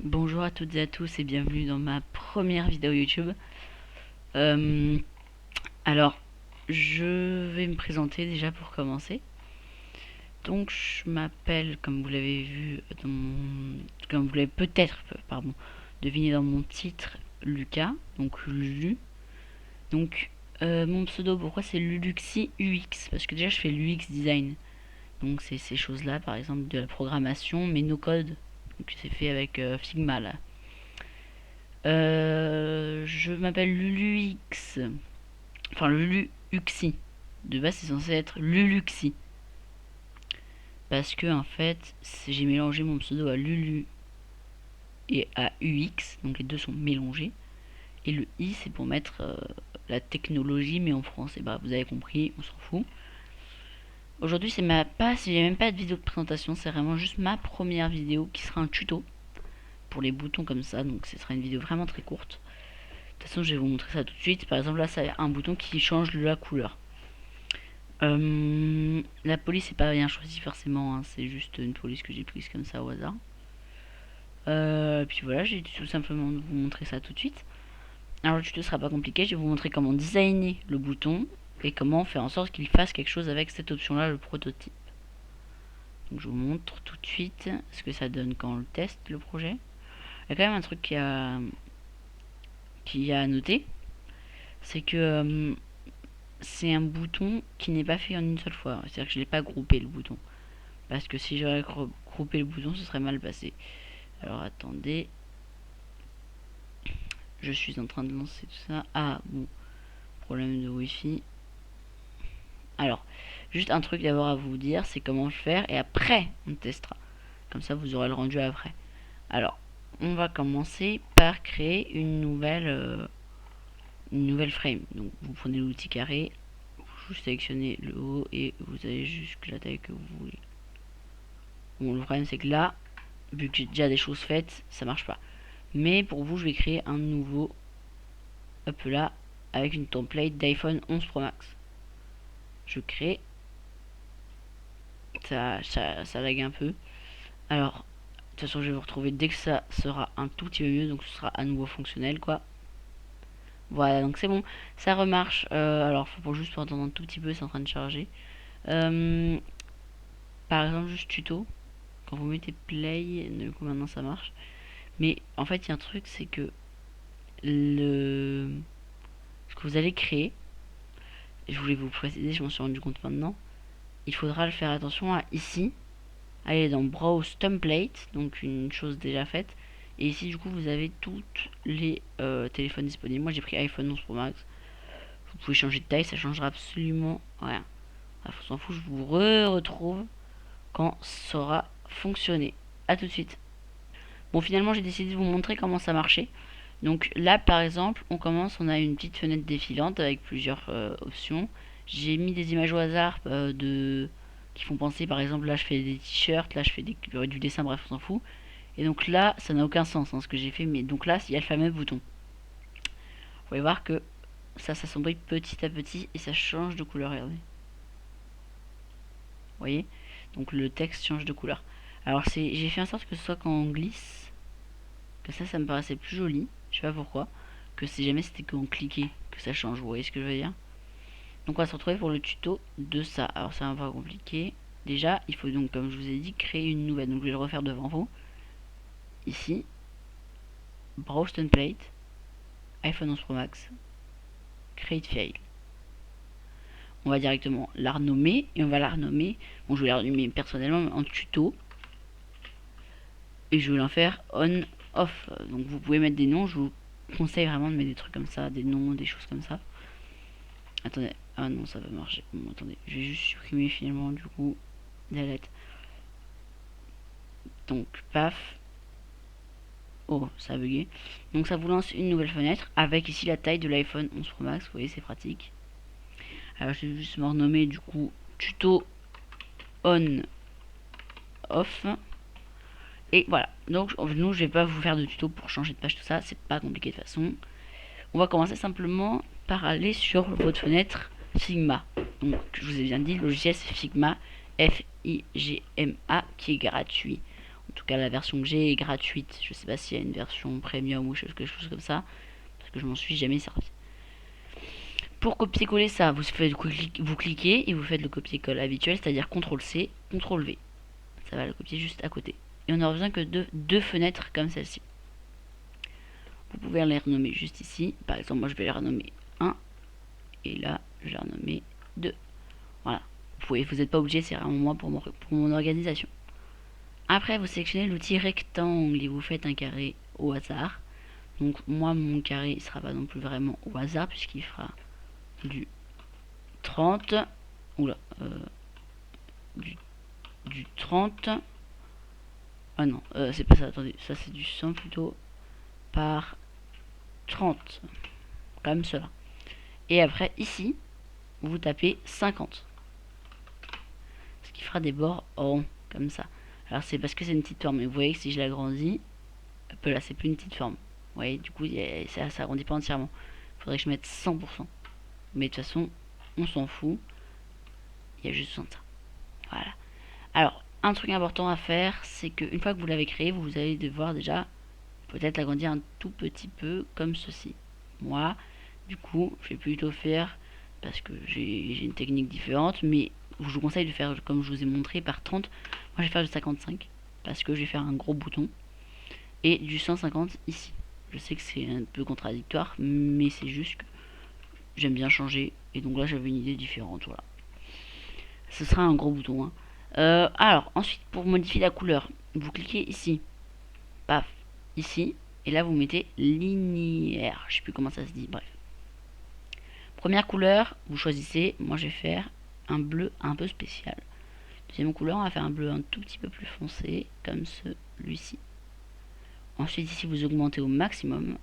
Bonjour à toutes et à tous et bienvenue dans ma première vidéo YouTube. Euh, alors, je vais me présenter déjà pour commencer. Donc, je m'appelle, comme vous l'avez vu, comme vous l'avez peut-être, deviné dans mon titre, Lucas, donc Lulu. Donc, mon pseudo, pourquoi c'est Luluxi UX? Parce que déjà, je fais l'UX design. Donc, c'est ces choses-là, par exemple, de la programmation, mais no code. Donc, c'est fait avec Figma là. Je m'appelle Lulux. Enfin, Luluxi. De base, c'est censé être Luluxi. Parce que, en fait, j'ai mélangé mon pseudo à Lulu et à UX. Donc, les deux sont mélangés. Et le I, c'est pour mettre la technologie, mais en français. Bah, vous avez compris, on s'en fout. Aujourd'hui, c'est ma passe. J'ai même pas de vidéo de présentation. C'est vraiment juste ma première vidéo qui sera un tuto pour les boutons comme ça. Donc, ce sera une vidéo vraiment très courte. De toute façon, je vais vous montrer ça tout de suite. Par exemple, là, c'est un bouton qui change la couleur. La police c'est pas bien choisi forcément, hein, c'est juste une police que j'ai prise comme ça au hasard. Puis voilà, j'ai tout simplement de vous montrer ça tout de suite. Alors le tuto sera pas compliqué, je vais vous montrer comment designer le bouton et comment faire en sorte qu'il fasse quelque chose avec cette option là, le prototype. Donc je vous montre tout de suite ce que ça donne quand on le teste le projet. Il y a quand même un truc qui a à noter, c'est que c'est un bouton qui n'est pas fait en une seule fois. C'est-à-dire que je l'ai pas groupé le bouton. Parce que si j'aurais groupé le bouton, ce serait mal passé. Alors attendez. Je suis en train de lancer tout ça. Ah bon, problème de wifi. Alors, juste un truc d'abord à vous dire, c'est comment le faire et après on testera. Comme ça vous aurez le rendu après. Alors, on va commencer par créer une nouvelle frame. Donc vous prenez l'outil carré, vous sélectionnez le haut et vous allez jusqu'à la taille que vous voulez. Bon, le problème c'est que là, vu que j'ai déjà des choses faites, ça marche pas. Mais pour vous, je vais créer un nouveau, hop là, avec une template d'iPhone 11 Pro Max. Je crée, ça lag un peu. Alors, de toute façon, je vais vous retrouver dès que ça sera un tout petit peu mieux, donc ce sera à nouveau fonctionnel, quoi. Voilà, donc c'est bon, ça remarche. Alors, faut juste pour attendre un tout petit peu, c'est en train de charger. Par exemple, juste tuto. Quand vous mettez play, du coup maintenant ça marche. Mais en fait, il y a un truc, c'est que ce que vous allez créer, je voulais vous préciser, je m'en suis rendu compte maintenant, il faudra le faire attention à ici, aller dans Browse Template, donc une chose déjà faite, et ici du coup vous avez toutes les téléphones disponibles. Moi j'ai pris iPhone 11 Pro Max, vous pouvez changer de taille, ça changera absolument rien. On s'en fout, je vous retrouve quand ça aura fonctionné. A tout de suite. Bon, finalement j'ai décidé de vous montrer comment ça marchait. Donc là par exemple on commence, on a une petite fenêtre défilante avec plusieurs options. J'ai mis des images au hasard qui font penser, par exemple là je fais des t-shirts, là je fais du dessin, bref on s'en fout. Et donc là ça n'a aucun sens ce que j'ai fait, mais donc là il y a le fameux bouton. Vous pouvez voir que ça s'assombrit petit à petit et ça change de couleur, regardez. Vous voyez, donc le texte change de couleur. Alors j'ai fait en sorte que ce soit quand on glisse, que ça me paraissait plus joli, je sais pas pourquoi, que si jamais c'était quand on cliquait que ça change, vous voyez ce que je veux dire. Donc on va se retrouver pour le tuto de ça. Alors c'est un peu compliqué. Déjà, il faut donc, comme je vous ai dit, créer une nouvelle. Donc je vais le refaire devant vous. Ici, Browse Template, iPhone 11 Pro Max, Create File. On va directement la renommer et on va la renommer. Bon, je vais la renommer personnellement en tuto. Et je vais l'en faire on-off. Donc vous pouvez mettre des noms. Je vous conseille vraiment de mettre des trucs comme ça, des noms, des choses comme ça. Attendez, ah non, ça va marcher. Bon, attendez, je vais juste supprimer finalement du coup la lettre. Donc, paf. Oh, ça a bugué. Donc ça vous lance une nouvelle fenêtre avec ici la taille de l'iPhone 11 Pro Max. Vous voyez, c'est pratique. Alors je vais juste me renommer du coup tuto on off. Et voilà. Donc nous, je vais pas vous faire de tuto pour changer de page, tout ça. C'est pas compliqué de toute façon. On va commencer simplement par aller sur votre fenêtre Figma. Donc je vous ai bien dit, le logiciel c'est Figma, Figma, qui est gratuit. tout cas la version que j'ai est gratuite. Je sais pas s'il y a une version premium ou quelque chose comme ça, parce que je m'en suis jamais servi. Pour copier-coller ça, vous cliquez et vous faites le copier-coller habituel, c'est-à-dire CTRL-C, CTRL-V. Ça va le copier juste à côté. Et on n'aura besoin que de deux fenêtres comme celle-ci. Vous pouvez les renommer juste ici. Par exemple, moi je vais les renommer 1. Et là, je vais renommer 2. Voilà. Vous n'êtes pas obligé, c'est vraiment moi pour mon organisation. Après, vous sélectionnez l'outil rectangle et vous faites un carré au hasard. Donc moi, mon carré ne sera pas non plus vraiment au hasard puisqu'il fera du 30. Oula. Du 30. Ah non, c'est pas ça, attendez. Ça, c'est du 100 plutôt par 30. Comme cela. Et après, ici, vous tapez 50. Ce qui fera des bords ronds, comme ça. Alors c'est parce que c'est une petite forme. Mais vous voyez que si je l'agrandis, hop là, c'est plus une petite forme. Vous voyez, du coup, ça agrandit pas entièrement. Il faudrait que je mette 100%. Mais de toute façon, on s'en fout. Il y a juste besoin de ça. Voilà. Alors, un truc important à faire, c'est qu'une fois que vous l'avez créé, vous allez devoir déjà peut-être l'agrandir un tout petit peu, comme ceci. Moi, du coup, je vais plutôt faire, parce que j'ai une technique différente, mais je vous conseille de faire, comme je vous ai montré, par 30. Moi, je vais faire du 55, parce que je vais faire un gros bouton, et du 150 ici. Je sais que c'est un peu contradictoire, mais c'est juste que j'aime bien changer, et donc là, j'avais une idée différente, voilà. Ce sera un gros bouton, hein. Alors, ensuite, pour modifier la couleur, vous cliquez ici, paf, ici, et là, vous mettez linéaire. Je sais plus comment ça se dit, bref. Première couleur, vous choisissez. Moi, je vais faire un bleu un peu spécial. Deuxième couleur, on va faire un bleu un tout petit peu plus foncé, comme celui-ci. Ensuite, ici, vous augmentez au maximum.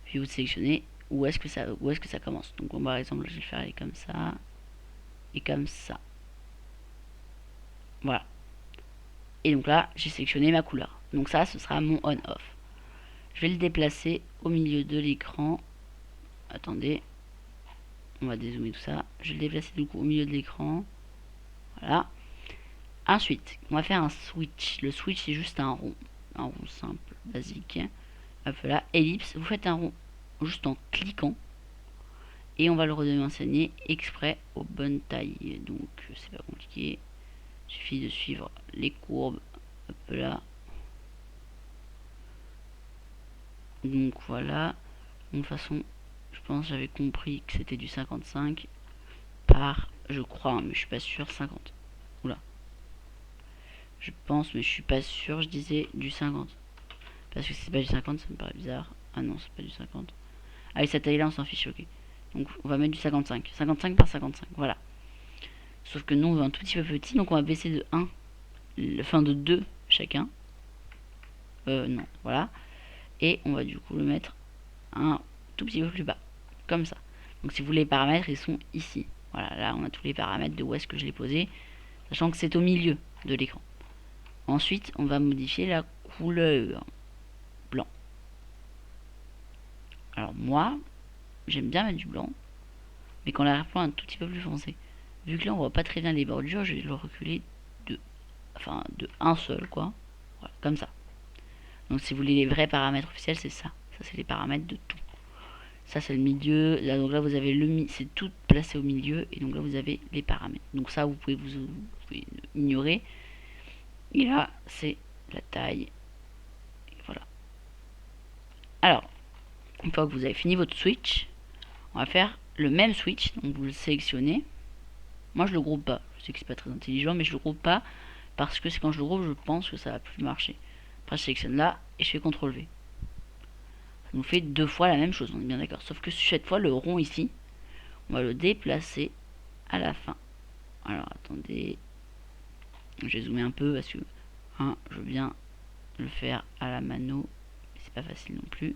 Puis vous sélectionnez où est-ce que ça commence. Donc, bon, par exemple, je vais le faire aller comme ça et comme ça. Voilà. Et donc là, j'ai sélectionné ma couleur. Donc ça, ce sera mon on-off. Je vais le déplacer au milieu de l'écran. Attendez. On va dézoomer tout ça. Je vais le déplacer du coup au milieu de l'écran. Voilà. Ensuite, on va faire un switch. Le switch, c'est juste un rond. Un rond simple, basique. Hop là. Ellipse. Vous faites un rond juste en cliquant. Et on va le redimensionner exprès aux bonnes tailles. Donc, c'est pas compliqué. Il suffit de suivre les courbes. Hop là. Donc voilà. De toute façon, je pense que j'avais compris que c'était du 55 par, je crois, hein, mais je suis pas sûr, 50. Oula. Je pense, mais je suis pas sûr, je disais du 50. Parce que si c'est pas du 50, ça me paraît bizarre. Ah non, c'est pas du 50. Avec cette taille-là, on s'en fiche, ok. Donc on va mettre du 55. 55 par 55, voilà. Sauf que nous, on veut un tout petit peu petit, donc on va baisser de 1, enfin de 2 chacun. Non, voilà. Et on va du coup le mettre un tout petit peu plus bas, comme ça. Donc si vous voulez les paramètres, ils sont ici. Voilà, là on a tous les paramètres de où est-ce que je l'ai posé, sachant que c'est au milieu de l'écran. Ensuite, on va modifier la couleur. Blanc. Alors moi, j'aime bien mettre du blanc, mais quand l'arrière-plan est un tout petit peu plus foncé. Vu que là on voit pas très bien les bordures, je vais le reculer de un seul, quoi. Voilà, comme ça. Donc si vous voulez les vrais paramètres officiels, c'est ça. Ça c'est les paramètres de tout. Ça c'est le milieu. Là, donc là vous avez c'est tout placé au milieu, et donc là vous avez les paramètres. Donc ça vous pouvez ignorer. Et là c'est la taille. Et voilà. Alors, une fois que vous avez fini votre switch, on va faire le même switch. Donc vous le sélectionnez. Moi je le groupe pas. Je sais que c'est pas très intelligent, mais je le groupe pas parce que c'est quand je le groupe, je pense que ça va plus marcher. Après je sélectionne là et je fais CTRL V. Ça nous fait deux fois la même chose, on est bien d'accord. Sauf que cette fois le rond ici, on va le déplacer à la fin. Alors attendez, je vais zoomer un peu parce que je veux bien le faire à la mano, c'est pas facile non plus.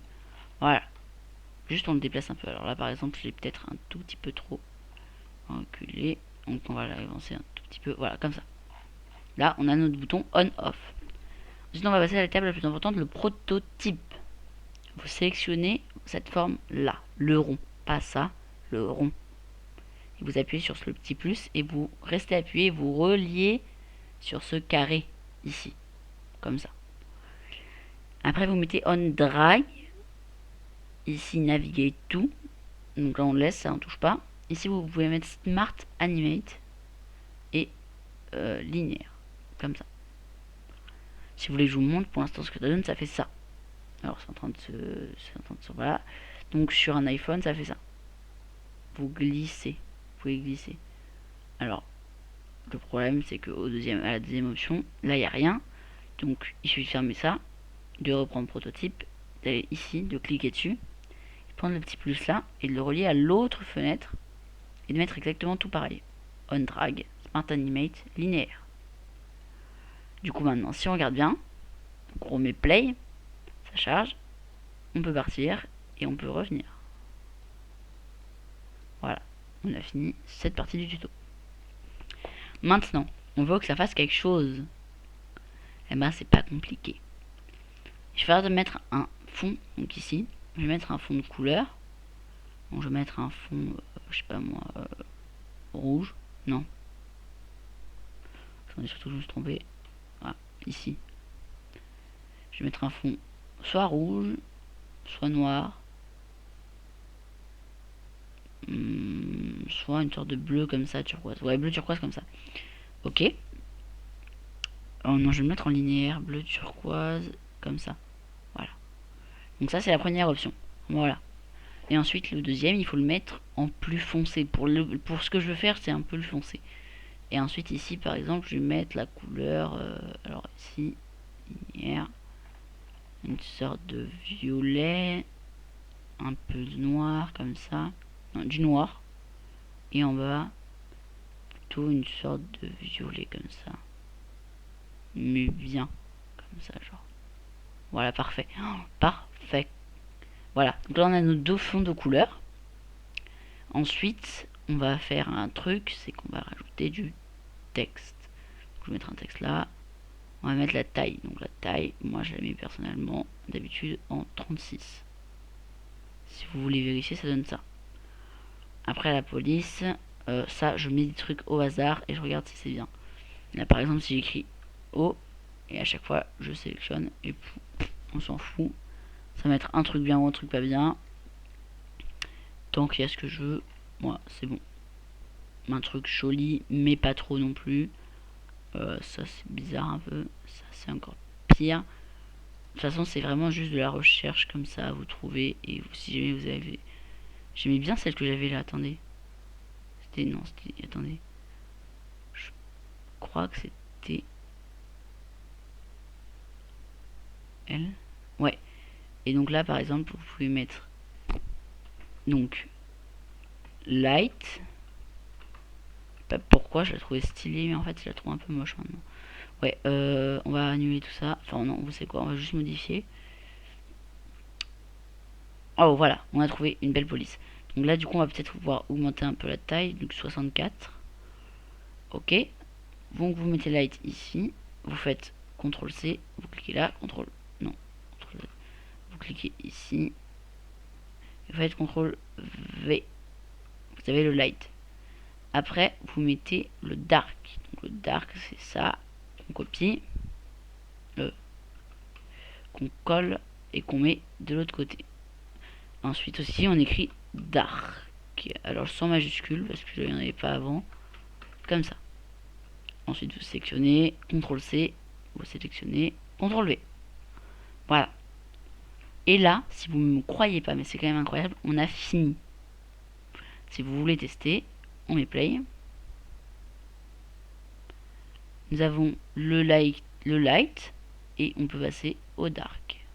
Voilà, juste on le déplace un peu. Alors là par exemple, je l'ai peut-être un tout petit peu trop reculé, donc on va l'avancer un tout petit peu. Voilà, comme ça. Là, on a notre bouton on-off. Ensuite, on va passer à l'étape la plus importante, le prototype. Vous sélectionnez cette forme-là, le rond, pas ça, le rond. Et vous appuyez sur le petit plus et vous restez appuyé, vous reliez sur ce carré ici, comme ça. Après vous mettez on drag, ici navigate to, donc là on laisse, ça on touche pas. Ici vous pouvez mettre smart animate et linéaire, comme ça. Si vous voulez que je vous montre pour l'instant ce que ça donne, ça fait ça. Alors c'est en train de se, voilà. Donc sur un iPhone ça fait ça. Vous glissez, vous pouvez glisser. Alors le problème c'est que à la deuxième option, là il n'y a rien. Donc il suffit de fermer ça, de reprendre prototype, d'aller ici, de cliquer dessus, de prendre le petit plus là et de le relier à l'autre fenêtre et de mettre exactement tout pareil. On drag, smart animate, linéaire. Du coup maintenant si on regarde bien, donc on remet play, ça charge, on peut partir et on peut revenir. Voilà, on a fini cette partie du tuto. Maintenant, on veut que ça fasse quelque chose. Eh ben c'est pas compliqué. Je vais faire de mettre un fond, donc ici, je vais mettre un fond de couleur. Donc je vais mettre un fond, je sais pas moi, rouge, non. J'en ai surtout juste trompé. Voilà, ici. Je vais mettre un fond soit rouge, soit noir, soit une sorte de bleu comme ça, turquoise. Ouais, bleu turquoise comme ça. Ok. Oh non, je vais le mettre en linéaire, bleu turquoise, comme ça. Voilà. Donc ça c'est la première option. Voilà. Et ensuite le deuxième, il faut le mettre en plus foncé. Pour ce que je veux faire, c'est un peu le foncé. Et ensuite ici par exemple, je vais mettre la couleur, alors ici, linéaire, une sorte de violet, un peu de noir comme ça, non, du noir. Et en bas, plutôt une sorte de violet comme ça. Mais bien, comme ça genre. Voilà, parfait. Oh, parfait. Voilà, donc là on a nos deux fonds de couleurs. Ensuite, on va faire un truc, c'est qu'on va rajouter du texte. Donc, je vais mettre un texte là. On va mettre la taille. Donc la taille, moi je la mets personnellement d'habitude en 36. Si vous voulez vérifier, ça donne ça. Après la police, ça je mets des trucs au hasard et je regarde si c'est bien. Là par exemple si j'écris O, et à chaque fois je sélectionne et on s'en fout. Ça va mettre un truc bien ou un truc pas bien. Tant qu'il y a ce que je veux, moi c'est bon. Un truc joli mais pas trop non plus. Ça c'est bizarre un peu. Ça c'est encore pire. De toute façon c'est vraiment juste de la recherche comme ça, vous trouvez. Et si jamais vous avez... J'aimais bien celle que j'avais là, attendez. Non, c'était... Attendez. Je crois que c'était... Elle. Ouais. Et donc là par exemple vous pouvez mettre... Donc... Light. Pas pourquoi je la trouvais stylée, mais en fait je la trouve un peu moche maintenant. Ouais, on va annuler tout ça. Enfin non, vous savez quoi, on va juste modifier. Oh voilà, on a trouvé une belle police. Donc là du coup on va peut-être pouvoir augmenter un peu la taille, donc 64. Ok. Donc vous mettez light ici, vous faites CTRL C, vous cliquez là, CTRL... Non, CTRL Z. Vous cliquez ici, vous faites CTRL V. Vous avez le light. Après vous mettez le dark. Donc le dark c'est ça, qu'on copie, qu'on colle et qu'on met de l'autre côté. Ensuite aussi on écrit dark. Alors sans majuscule parce que je n'y en avais pas avant. Comme ça. Ensuite vous sélectionnez, CTRL C, vous sélectionnez, CTRL V. Voilà. Et là, si vous ne me croyez pas, mais c'est quand même incroyable, on a fini. Si vous voulez tester, on met play. Nous avons le light et on peut passer au dark.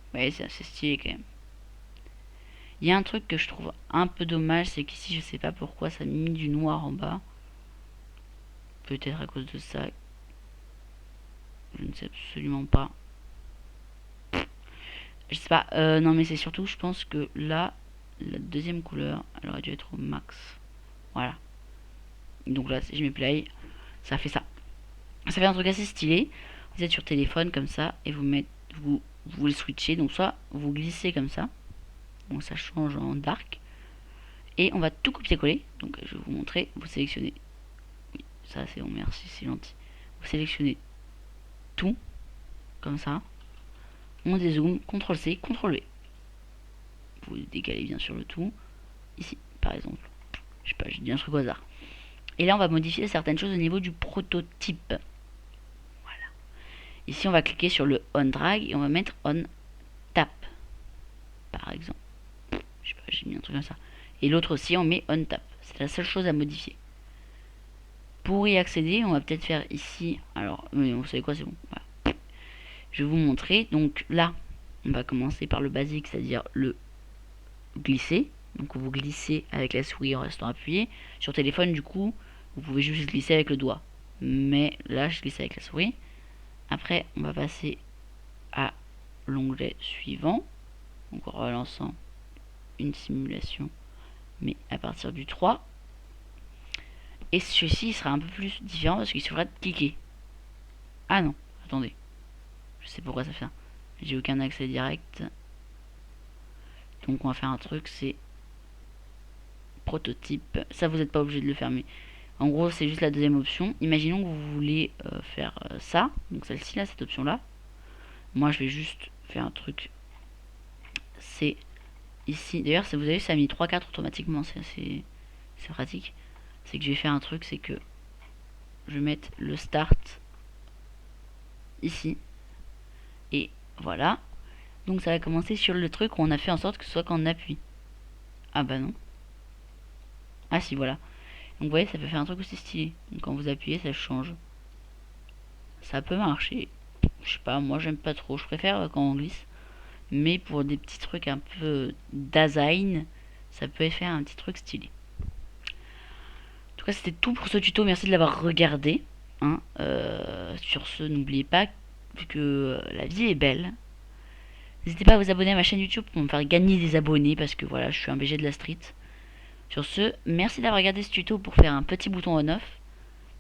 Vous voyez, c'est assez stylé quand même. Il y a un truc que je trouve un peu dommage, c'est qu'ici, je sais pas pourquoi, ça a mis du noir en bas. Peut-être à cause de ça. Je ne sais absolument pas. Je sais pas. Non, mais c'est surtout, je pense que là, la deuxième couleur, elle aurait dû être au max. Voilà. Donc là, si je mets play, ça fait ça. Ça fait un truc assez stylé. Vous êtes sur téléphone comme ça et vous le switchez. Donc soit vous glissez comme ça. Donc ça change en dark. Et on va tout copier-coller. Donc je vais vous montrer. Vous sélectionnez. Oui, ça c'est bon, merci, c'est gentil. Vous sélectionnez tout, comme ça. On dézoome, CTRL-C, CTRL-V. Vous décalez bien sûr le tout. Ici, par exemple. Je sais pas, j'ai dit un truc au hasard. Et là, on va modifier certaines choses au niveau du prototype. Voilà. Ici, on va cliquer sur le on drag et on va mettre on tap. Par exemple. Je sais pas, j'ai mis un truc comme ça. Et l'autre aussi, on met on tap. C'est la seule chose à modifier. Pour y accéder, on va peut-être faire ici. Alors, vous savez quoi, c'est bon. Voilà. Je vais vous montrer. Donc là, on va commencer par le basique, c'est-à-dire le glisser. Donc vous glissez avec la souris en restant appuyé. Sur téléphone, du coup, vous pouvez juste glisser avec le doigt. Mais là, je glisse avec la souris. Après, on va passer à l'onglet suivant. Donc en relançant une simulation, mais à partir du 3. Et celui-ci sera un peu plus différent parce qu'il suffira de cliquer. Ah non, attendez. Je sais pourquoi ça fait ça. J'ai aucun accès direct. Donc on va faire un truc, c'est prototype. Ça, vous n'êtes pas obligé de le faire, mais en gros, c'est juste la deuxième option. Imaginons que vous voulez faire ça, donc celle-ci, là, cette option-là. Moi, je vais juste faire un truc. C'est ici. D'ailleurs, vous avez vu, ça a mis 3-4 automatiquement. C'est pratique. C'est que je vais faire un truc, c'est que je vais mettre le start ici. Et voilà. Donc ça va commencer sur le truc où on a fait en sorte que ce soit quand on appuie. Ah bah non. Ah si, voilà. Donc vous voyez, ça peut faire un truc aussi stylé. Donc quand vous appuyez, ça change. Ça peut marcher. Je sais pas, moi j'aime pas trop. Je préfère quand on glisse. Mais pour des petits trucs un peu design, ça peut faire un petit truc stylé. En tout cas, c'était tout pour ce tuto. Merci de l'avoir regardé. Hein. Sur ce, n'oubliez pas que la vie est belle. N'hésitez pas à vous abonner à ma chaîne YouTube pour me faire gagner des abonnés parce que voilà, je suis un BG de la street. Sur ce, merci d'avoir regardé ce tuto pour faire un petit bouton on-off.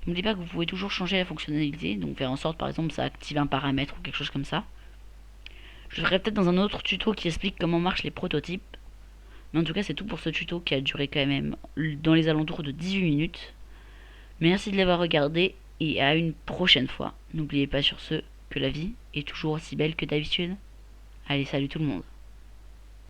N'oubliez pas que vous pouvez toujours changer la fonctionnalité, donc faire en sorte par exemple ça active un paramètre ou quelque chose comme ça. Je ferai peut-être dans un autre tuto qui explique comment marchent les prototypes. Mais en tout cas c'est tout pour ce tuto qui a duré quand même dans les alentours de 18 minutes. Merci de l'avoir regardé et à une prochaine fois. N'oubliez pas sur ce que la vie est toujours aussi belle que d'habitude. Allez, salut tout le monde.